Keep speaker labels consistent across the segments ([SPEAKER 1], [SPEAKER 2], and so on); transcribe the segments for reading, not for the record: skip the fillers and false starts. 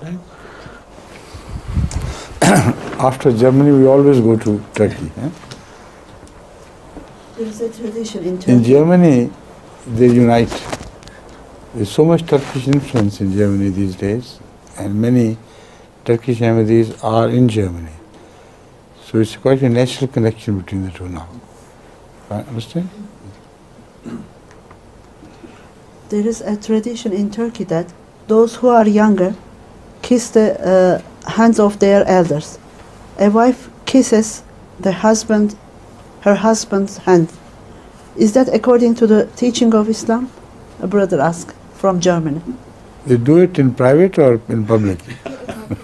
[SPEAKER 1] Right? After Germany, we always go to Turkey.
[SPEAKER 2] There is a tradition in Turkey.
[SPEAKER 1] In Germany, they unite. There's so much Turkish influence in Germany these days, and many Turkish Ahmadis are in Germany. So it's quite a natural connection between the two now. Understand?
[SPEAKER 2] There is a tradition in Turkey that those who are younger kiss the hands of their elders. A wife kisses her husband's hand. Is that according to the teaching of Islam? A brother asked from Germany.
[SPEAKER 1] They do it in private or in public?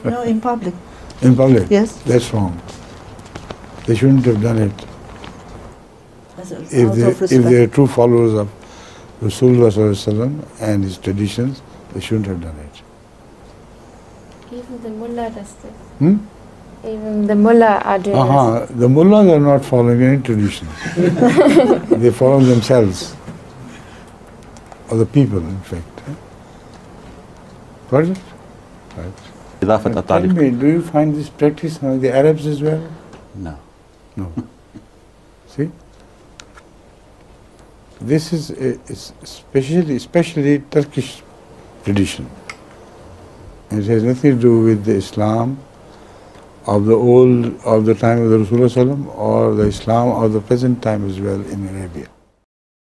[SPEAKER 2] No, in public.
[SPEAKER 1] In public?
[SPEAKER 2] Yes.
[SPEAKER 1] That's wrong. They shouldn't have done it. If they are true followers of Rasulullah and his traditions, they shouldn't have done it.
[SPEAKER 3] Even the mullah does this.
[SPEAKER 1] Hmm?
[SPEAKER 3] Even the mullah are doing this.
[SPEAKER 1] The mullahs are not following any traditions. They follow themselves, or the people, in fact. Got it? Right.
[SPEAKER 4] إضافة
[SPEAKER 1] Tell
[SPEAKER 4] التعليق.
[SPEAKER 1] me, do you find this practice among the Arabs as well?
[SPEAKER 4] No.
[SPEAKER 1] No. See? This is especially Turkish tradition. It has nothing to do with the Islam of the time of the Rasulullah or the Islam of the present time as well in Arabia.